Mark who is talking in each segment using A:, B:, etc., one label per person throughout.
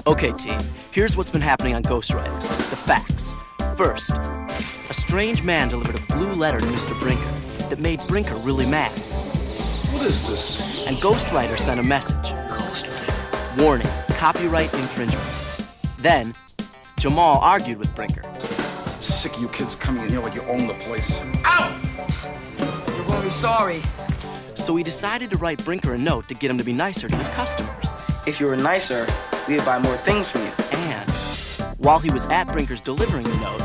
A: Okay, team, here's what's been happening on Ghostwriter. The facts. First, a strange man delivered a blue letter to Mr. Brinker that made Brinker really mad.
B: What is this?
A: And Ghostwriter sent a message.
B: Ghostwriter?
A: Warning, copyright infringement. Then, Jamal argued with Brinker.
B: I'm sick of you kids coming in here like you own the place. Ow!
C: You're gonna be sorry.
A: So he decided to write Brinker a note to get him to be nicer to his customers.
C: If you were nicer, we would buy more things from you.
A: And while he was at Brinker's delivering the note,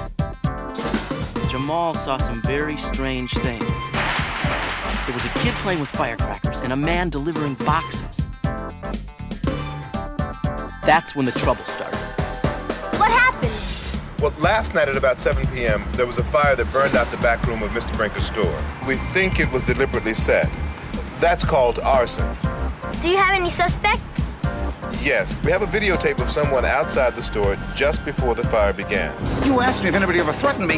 A: Jamal saw some very strange things. There was a kid playing with firecrackers and a man delivering boxes. That's when the trouble started.
D: What happened?
E: Well, last night at about 7 p.m., there was a fire that burned out the back room of Mr. Brinker's store. We think it was deliberately set. That's called arson.
D: Do you have any suspects?
E: Yes, we have a videotape of someone outside the store just before the fire began.
B: You asked me if anybody ever threatened me.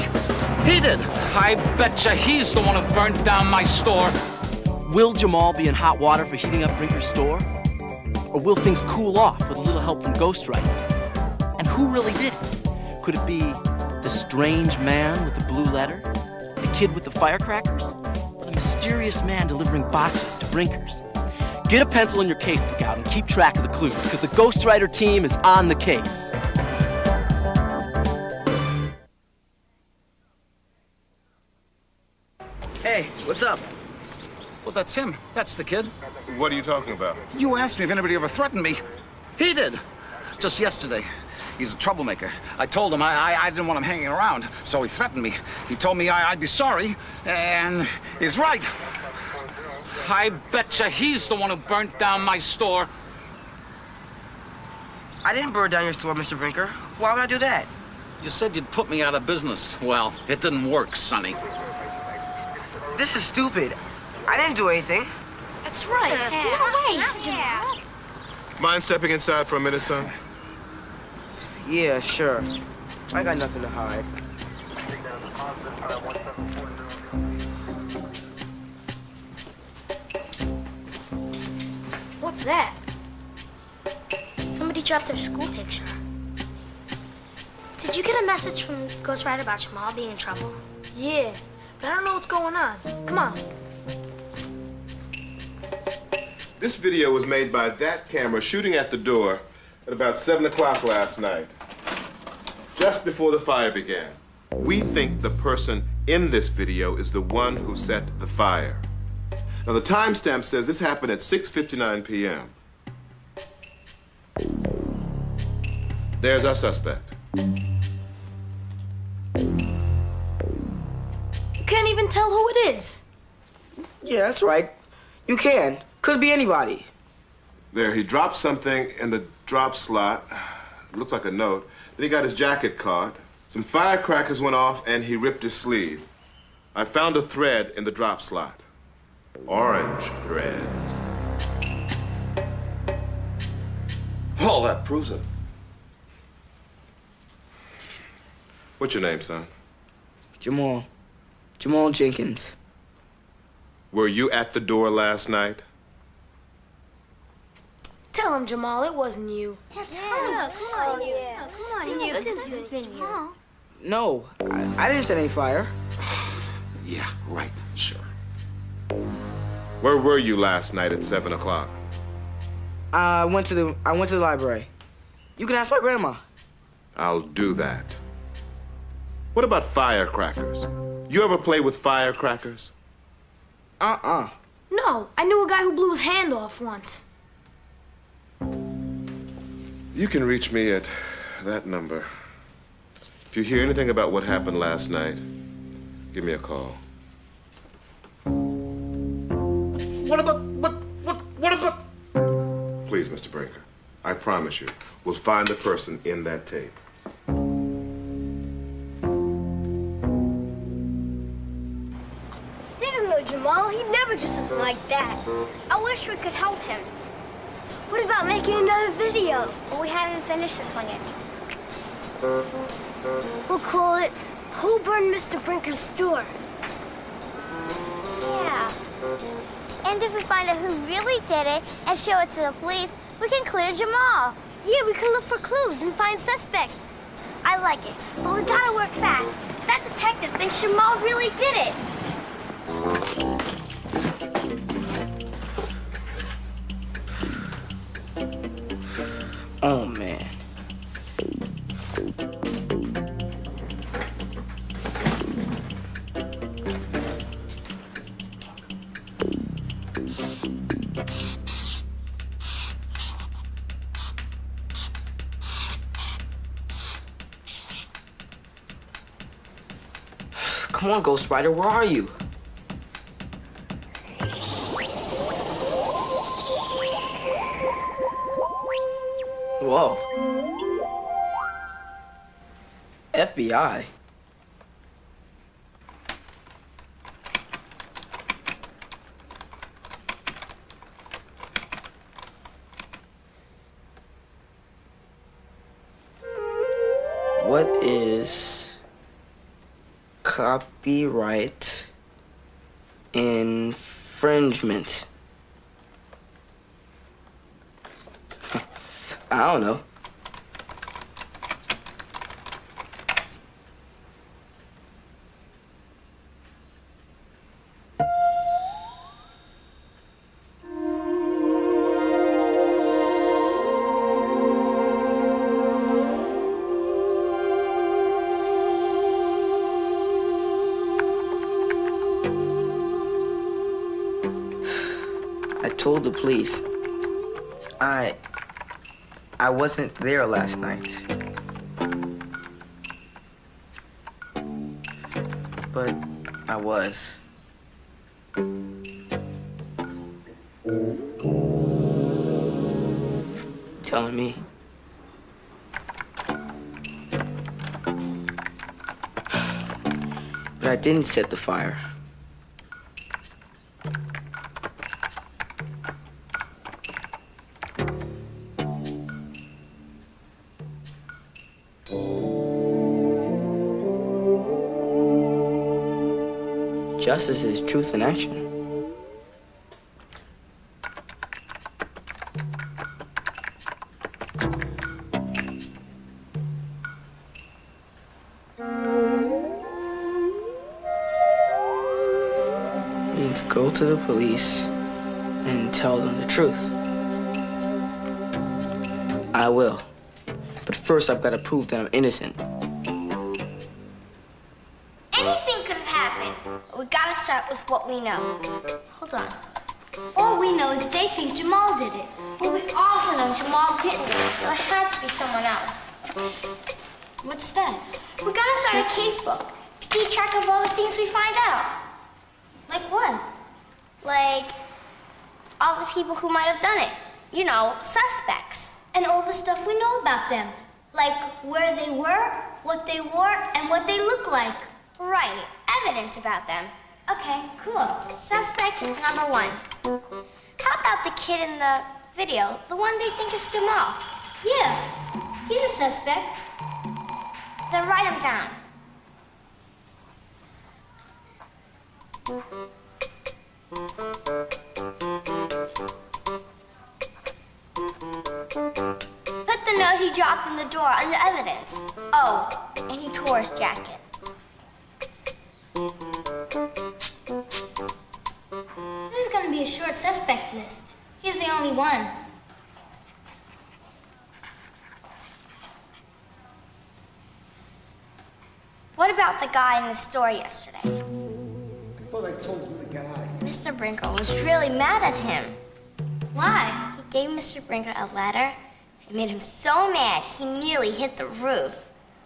F: He did. I betcha he's the one who burnt down my store.
A: Will Jamal be in hot water for heating up Brinker's store? Or will things cool off with a little help from Ghostwriter? And who really did it? Could it be the strange man with the blue letter? The kid with the firecrackers? Or the mysterious man delivering boxes to Brinker's? Get a pencil in your casebook out and keep track of the clues, because the Ghostwriter team is on the case.
C: Hey, what's up?
F: Well, that's him. That's the kid.
E: What are you talking about?
B: You asked me if anybody ever threatened me.
F: He did.
B: Just yesterday. He's a troublemaker. I told him I didn't want him hanging around, so he threatened me. He told me I'd be sorry, and he's right.
F: I betcha he's the one who burnt down my store.
C: I didn't burn down your store, Mr. Brinker. Why would I do that?
F: You said you'd put me out of business. Well, it didn't work, Sonny.
C: This is stupid. I didn't do anything.
D: That's right. No way, Jamal.
E: Mind stepping inside for a minute, son?
C: Yeah, sure. I got nothing to hide.
D: What's that? Somebody dropped their school picture. Did you get a message from Ghostwriter about Jamal being in trouble? Yeah, but I don't know what's going on. Come on.
E: This video was made by that camera shooting at the door at about 7 o'clock last night, just before the fire began. We think the person in this video is the one who set the fire. Now, the timestamp says this happened at 6:59 p.m. There's our suspect.
D: You can't even tell who it is.
C: Yeah, that's right. You can. Could be anybody.
E: There, he dropped something in the drop slot. It looks like a note. Then he got his jacket caught. Some firecrackers went off, and he ripped his sleeve. I found a thread in the drop slot. Orange threads.
B: Well, that proves it.
E: What's your name, son?
C: Jamal. Jamal Jenkins.
E: Were you at the door last night?
D: Tell him, Jamal, it wasn't you.
G: Come on, you didn't do anything.
C: No, I didn't set any fire.
B: Yeah, right, sure.
E: Where were you last night at 7 o'clock?
C: I went to the library. You can ask my grandma.
E: I'll do that. What about firecrackers? You ever play with firecrackers?
D: No, I knew a guy who blew his hand off once.
E: You can reach me at that number. If you hear anything about what happened last night, give me a call.
B: What about...
E: Please, Mr. Brinker, I promise you, we'll find the person in that tape.
D: They don't know Jamal. He'd never do something like that. I wish we could help him. What about making another video? Well, we haven't finished this one yet. We'll call it Who Burned Mr. Brinker's Store?
G: Yeah. And if we find out who really did it and show it to the police, we can clear Jamal.
D: Yeah, we can look for clues and find suspects. I like it, but we gotta work fast. That detective thinks Jamal really did it.
C: Oh, man. Come on, Ghostwriter, where are you? Whoa. FBI? What is copyright infringement? I don't know. I told the police I wasn't there last night. But I was. Telling me. But I didn't set the fire. Justice is truth in action. Means go to the police and tell them the truth. I will. But first I've got to prove that I'm innocent.
D: Anything could have happened. But we gotta start with what we know. Hold on. All we know is they think Jamal did it. But we also know Jamal didn't do it, so it had to be someone else. What's that? We gotta start a case book to keep track of all the things we find out. Like what? Like all the people who might have done it. You know, suspects. And all the stuff we know about them. Like where they were, what they wore, and what they look like. Right, evidence about them. Okay, cool. Suspect number 1. How about the kid in the video, the one they think is Jamal? Yeah, he's a suspect. Then write him down. Put the note he dropped in the door under evidence. Oh, and he tore his jacket. This is gonna be a short suspect list. He's the only one. What about the guy in the store yesterday?
H: I thought I told you the guy.
D: Mr. Brinker was really mad at him. Why? He gave Mr. Brinker a letter. It made him so mad he nearly hit the roof.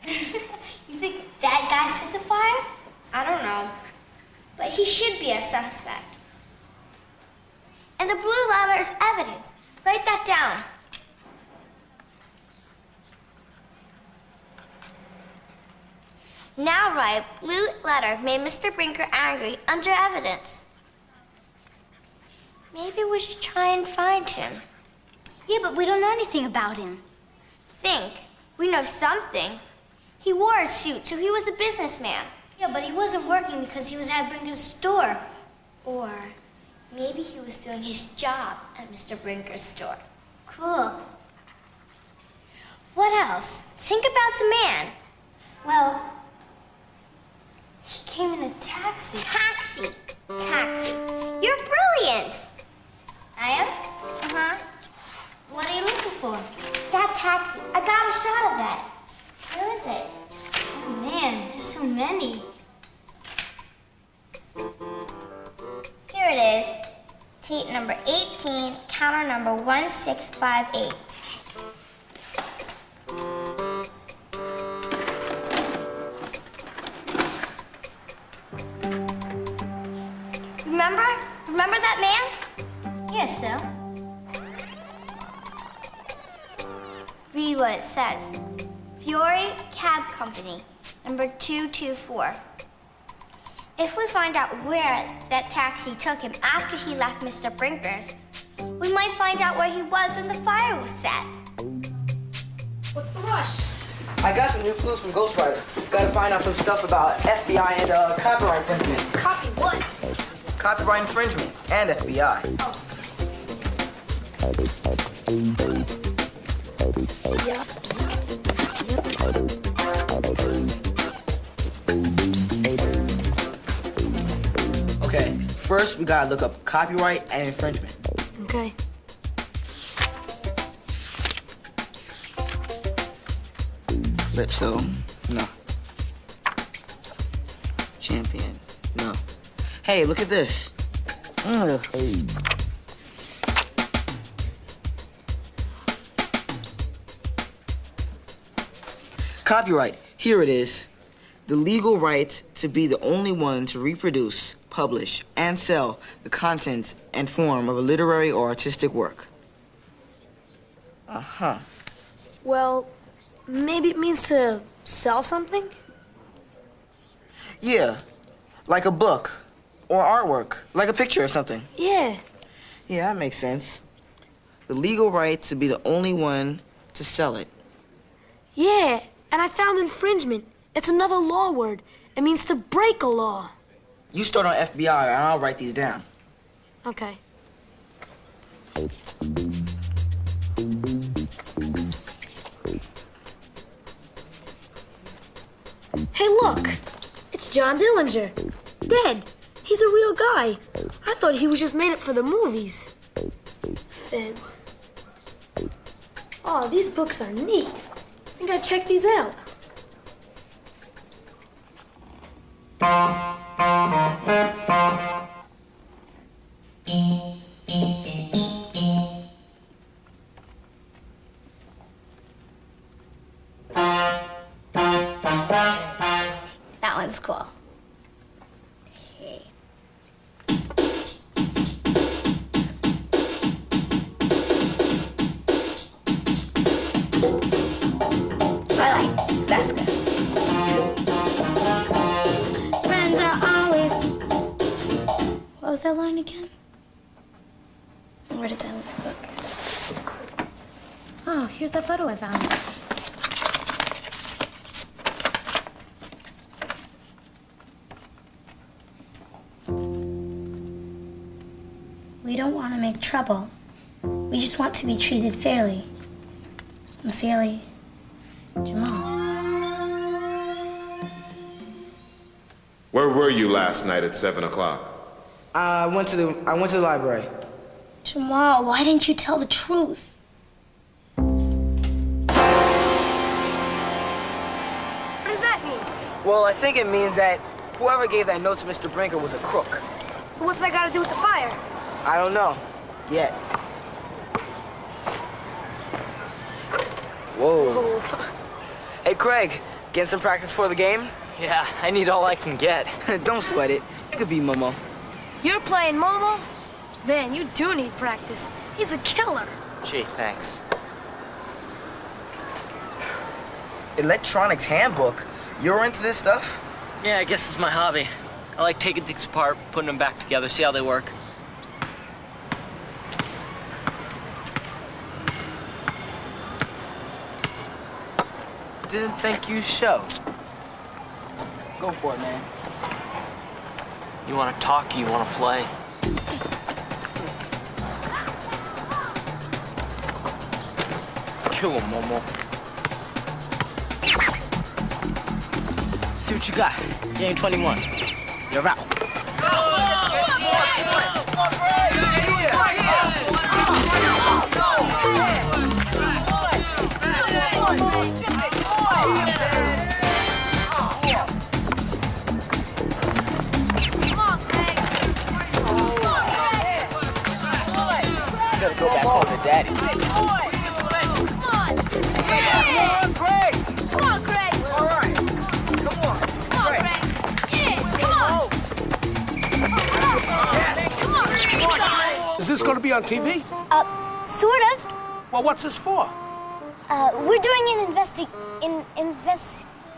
D: You think that guy set the fire? I don't know. But he should be a suspect. And the blue letter is evidence. Write that down. Now write, blue letter made Mr. Brinker angry under evidence. Maybe we should try and find him. Yeah, but we don't know anything about him. Think. We know something. He wore a suit, so he was a businessman. Yeah, but he wasn't working because he was at Brinker's store. Or maybe he was doing his job at Mr. Brinker's store. Cool. What else? Think about the man. Well, he came in a taxi. Taxi. You're brilliant. I am? Uh-huh. What are you looking for? That taxi. I got a shot of that. Where is it? Oh, man, there's so many. Here it is. Tape number 18, counter number 1658. Remember that man? Yes, so. Read what it says. Fiore Cab Company, number 224. If we find out where that taxi took him after he left Mr. Brinker's, we might find out where he was when the fire was set.
C: What's the rush? I got some new clues from Ghostwriter. Gotta find out some stuff about FBI and copyright infringement.
D: Copy what?
C: Copyright infringement and FBI. Okay, first we gotta look up copyright and infringement.
G: Okay.
C: Calypso, no. Champion, no. Hey, look at this. Ugh. Copyright, here it is. The legal right to be the only one to reproduce, publish, and sell the contents and form of a literary or artistic work. Uh-huh.
G: Well, maybe it means to sell something?
C: Yeah, like a book or artwork, like a picture or something.
G: Yeah.
C: Yeah, that makes sense. The legal right to be the only one to sell it.
G: Yeah, and I found infringement. It's another law word. It means to break a law.
C: You start on FBI and I'll write these down.
G: Okay. Hey, look! It's John Dillinger. Dead. He's a real guy. I thought he was just made it for the movies. Feds. Oh, these books are neat. I gotta check these out.
D: That one's cool. Okay. I like that's good. Friends are always. What was that line again? I wrote it down in my book. Oh, here's that photo I found. We don't want to make trouble. We just want to be treated fairly. Sincerely, Jamal.
E: Where were you last night at 7 o'clock?
C: I went to the library.
D: Jamal, why didn't you tell the truth?
G: What does that mean?
C: Well, I think it means that whoever gave that note to Mr. Brinker was a crook.
G: So what's that got to do with the fire?
C: I don't know. Yet. Whoa. Hey, Craig, getting some practice for the game?
I: Yeah, I need all I can get.
C: Don't sweat it. You could be Momo.
G: You're playing Momo? Man, you do need practice. He's a killer.
I: Gee, thanks.
C: Electronics handbook. You're into this stuff?
I: Yeah, I guess it's my hobby. I like taking things apart, putting them back together, see how they work.
C: Didn't think you'd show. Go for it, man.
I: You want to talk or you want to play? Kill him, Momo.
A: see what you got. Game 21. You're out. Go back home to daddy.
D: Come on, Greg! Come on, Greg!
J: All right. Come on.
D: Come on, Greg! Yeah, come on!
H: Is this going to be on TV?
D: Sort of.
H: Well, what's this for?
D: We're doing an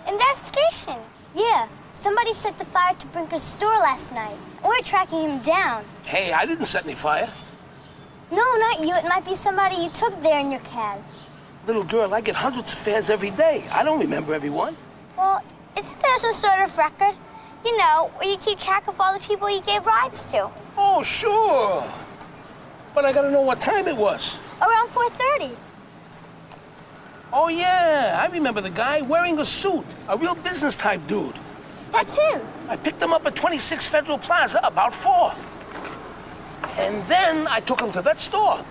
D: investigation. Yeah, somebody set the fire to Brinker's store last night. We're tracking him down.
H: Hey, I didn't set any fire.
D: No, not you. It might be somebody you took there in your cab.
H: Little girl, I get hundreds of fares every day. I don't remember everyone.
D: Well, isn't there some sort of record? You know, where you keep track of all the people you gave rides to.
H: Oh, sure. But I gotta know what time it was.
D: Around 4:30.
H: Oh, yeah. I remember the guy wearing a suit. A real business type dude.
D: That's him.
H: I picked him up at 26 Federal Plaza about 4. And then I took him to that store.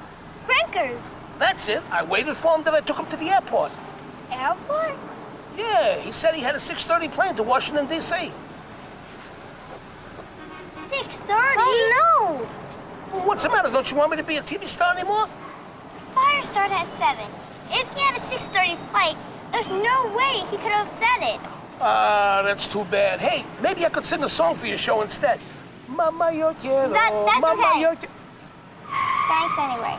D: Brinker's.
H: That's it. I waited for him, then I took him to the airport.
D: Airport?
H: Yeah, he said he had a 6:30 plane to Washington, D.C.
D: 6:30? Oh, no.
H: Well, what's the matter? Don't you want me to be a TV star anymore?
D: Fire started at 7. If he had a 6:30 flight, there's no way he could have said it.
H: That's too bad. Hey, maybe I could sing a song for your show instead. Mama, yo quiero.
D: That's
H: Mama,
D: okay.
H: yo...
D: Thanks anyway.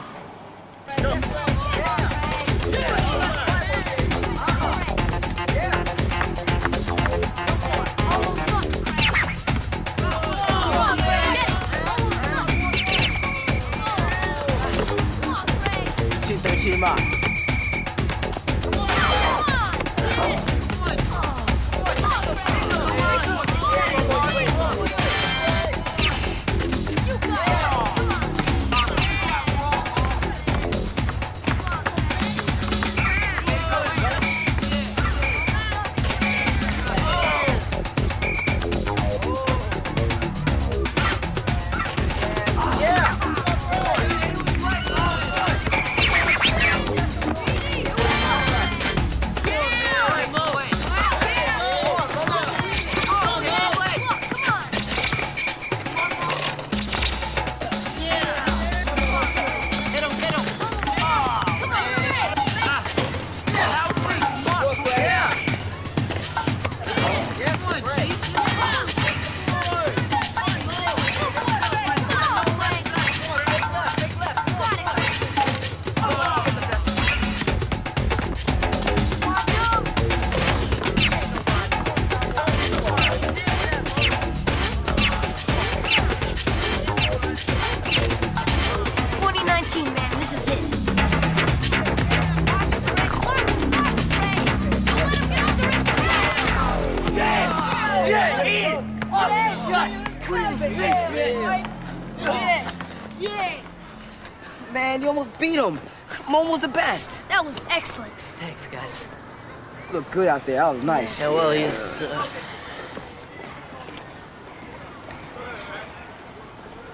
C: Man, you almost beat him. Mom was the best.
G: That was excellent.
I: Thanks, guys.
C: You look good out there. That was nice.
I: Yeah, well, he's...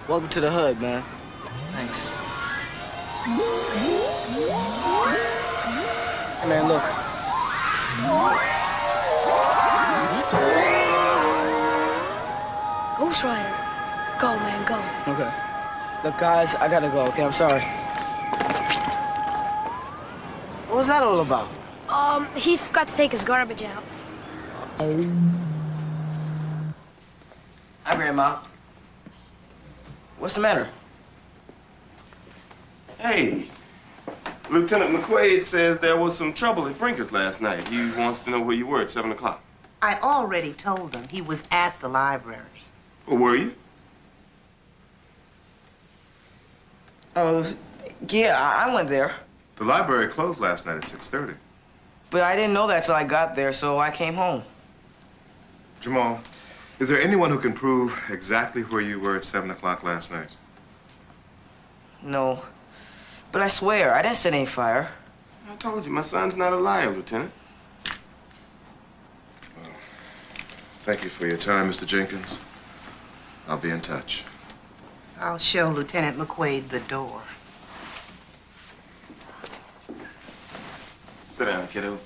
C: Welcome to the hood, man.
I: Thanks.
C: Hey, man, look.
G: Ghostwriter. Go, man, go.
C: Okay. Look, guys, I gotta go, okay? I'm sorry. What was that all about?
G: He forgot to take his garbage out.
C: Hi, Grandma. What's the matter?
E: Hey, Lieutenant McQuaid says there was some trouble at Brinker's last night. He wants to know where you were at 7 o'clock.
J: I already told him he was at the library.
E: Well, were you?
C: Yeah, I went there.
E: The library closed last night at 6:30.
C: But I didn't know that till I got there, so I came home.
E: Jamal, is there anyone who can prove exactly where you were at 7 o'clock last night?
C: No. But I swear, I didn't set any fire.
E: I told you, my son's not a liar, Lieutenant. Thank you for your time, Mr. Jenkins. I'll be in touch.
J: I'll show Lieutenant McQuaid the door.
K: Sit down, kiddo.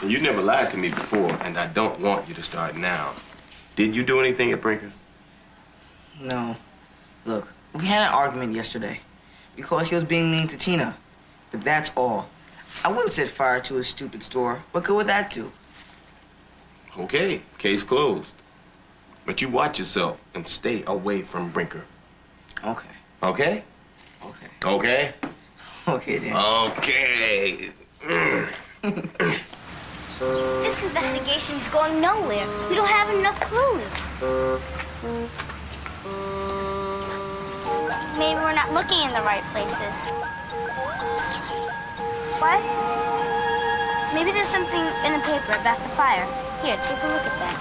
K: You never lied to me before, and I don't want you to start now. Did you do anything at Brinker's?
C: No. Look, we had an argument yesterday because he was being mean to Tina. But that's all. I wouldn't set fire to his stupid store. What good would that do?
K: Okay, case closed. But you watch yourself and stay away from Brinker.
C: Okay.
K: Okay?
C: Okay.
K: Okay?
C: Okay, then.
K: Okay.
D: This investigation's going nowhere. We don't have enough clues. Maybe we're not looking in the right places. What? Maybe there's something in the paper about the fire. Here, take a look at that.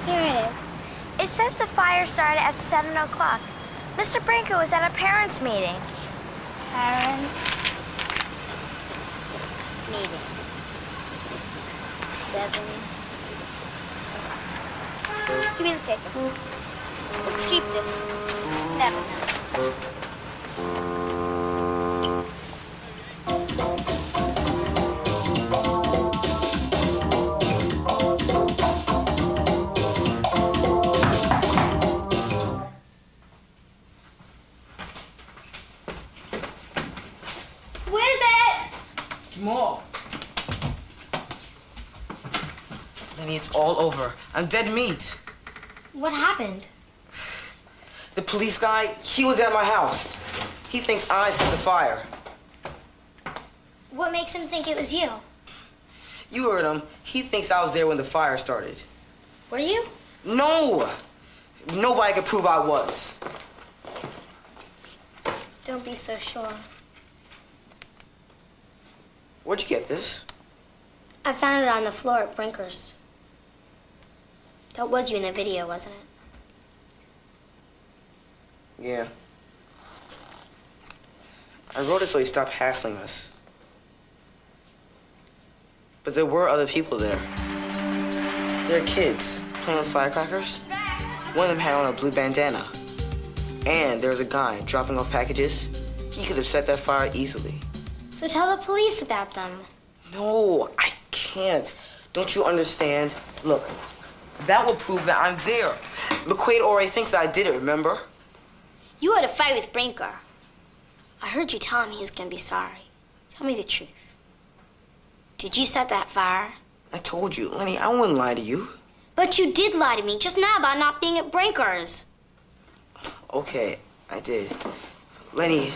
D: Here it is. It says the fire started at 7 o'clock. Mr. Brinker was at a parents' meeting. Parents' meeting. 7. Give me the paper. Let's keep this. Never know.
G: Who is it?
C: Jamal. Lenny, it's all over. I'm dead meat.
G: What happened?
C: The police guy, he was at my house. He thinks I set the fire.
G: What makes him think it was you?
C: You heard him. He thinks I was there when the fire started.
G: Were you?
C: No! Nobody could prove I was.
G: Don't be so sure.
C: Where'd you get this?
G: I found it on the floor at Brinker's. That was you in the video, wasn't it?
C: Yeah. I wrote it so he stopped hassling us. But there were other people there. There are kids playing with firecrackers. One of them had on a blue bandana. And there was a guy dropping off packages. He could have set that fire easily.
G: So tell the police about them.
C: No, I can't. Don't you understand? Look, that will prove that I'm there. McQuaid already thinks I did it, remember?
G: You had a fight with Brinker. I heard you tell him he was gonna be sorry. Tell me the truth. Did you set that fire?
C: I told you, Lenny, I wouldn't lie to you.
G: But you did lie to me just now about not being at Brinker's.
C: Okay, I did. Lenny,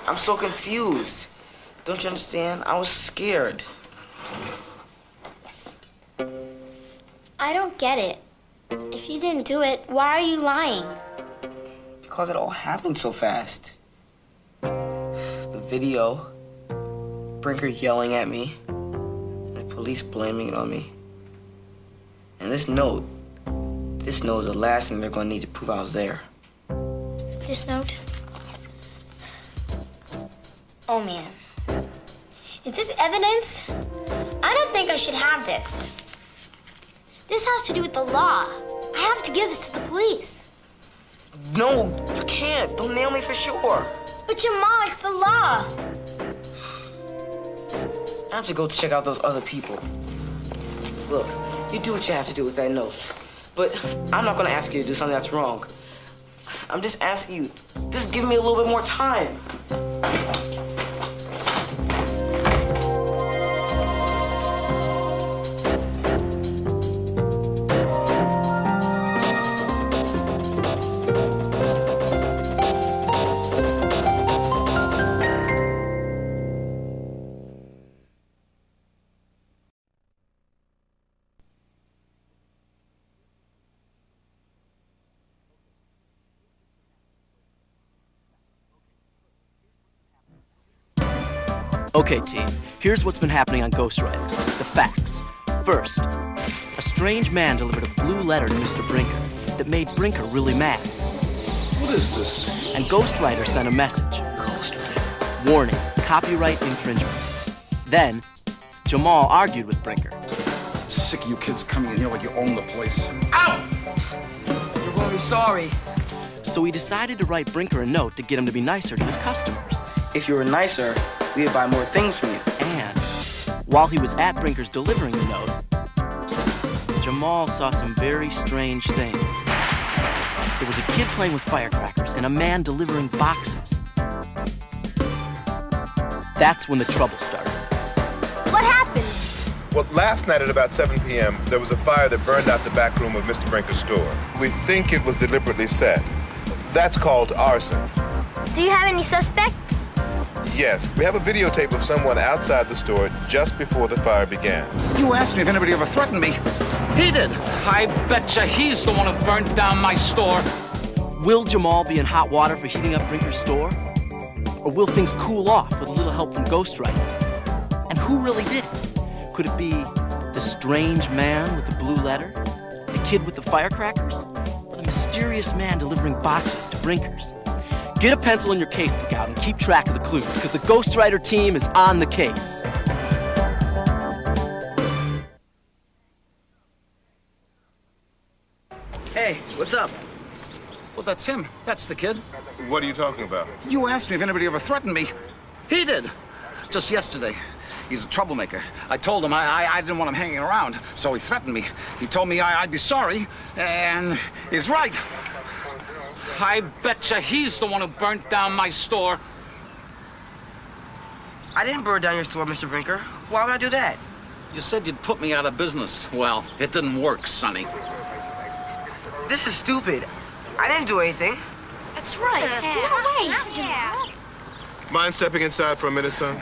C: I'm so confused. Don't you understand? I was scared.
G: I don't get it. If you didn't do it, why are you lying?
C: Because it all happened so fast. The video, Brinker yelling at me, the police blaming it on me. And this note is the last thing they're going to need to prove I was there.
G: This note? Oh, man. Is this evidence? I don't think I should have this. This has to do with the law. I have to give this to the police.
C: No, you can't. Don't nail me for sure.
G: But Jamal, it's the law.
C: I have to go check out those other people. Look, you do what you have to do with that note. But I'm not going to ask you to do something that's wrong. I'm just asking you, just give me a little bit more time.
A: Okay, team, here's what's been happening on Ghostwriter. The facts. First, a strange man delivered a blue letter to Mr. Brinker that made Brinker really mad.
E: What is this?
A: And Ghostwriter sent a message.
C: Ghostwriter.
A: Warning, copyright infringement. Then, Jamal argued with Brinker.
B: I'm sick of you kids coming in here like you own the place.
C: Ow! You're gonna be sorry.
A: So he decided to write Brinker a note to get him to be nicer to his customers.
C: If you were nicer, we would buy more things from you.
A: And while he was at Brinker's delivering the note, Jamal saw some very strange things. There was a kid playing with firecrackers and a man delivering boxes. That's when the trouble started.
D: What happened?
E: Well, last night at about 7 p.m., there was a fire that burned out the back room of Mr. Brinker's store. We think it was deliberately set. That's called arson.
D: Do you have any suspects?
E: Yes, we have a videotape of someone outside the store just before the fire began.
B: You asked me if anybody ever threatened me.
F: He did. I betcha he's the one who burnt down my store.
A: Will Jamal be in hot water for heating up Brinker's store? Or will things cool off with a little help from Ghostwriter? And who really did it? Could it be the strange man with the blue letter? The kid with the firecrackers? Or the mysterious man delivering boxes to Brinker's? Get a pencil in your casebook out and keep track of the clues, because the Ghostwriter team is on the case.
C: Hey, what's up?
B: Well, that's him. That's the kid.
E: What are you talking about?
B: You asked me if anybody ever threatened me. He did. Just yesterday. He's a troublemaker. I told him I didn't want him hanging around, so he threatened me. He told me I'd be sorry, and he's right.
F: I betcha he's the one who burnt down my store.
C: I didn't burn down your store, Mr. Brinker. Why would I do that?
F: You said you'd put me out of business. Well, it didn't work, Sonny.
C: This is stupid. I didn't do anything.
G: That's right.
D: No way.
E: Mind stepping inside for a minute, son?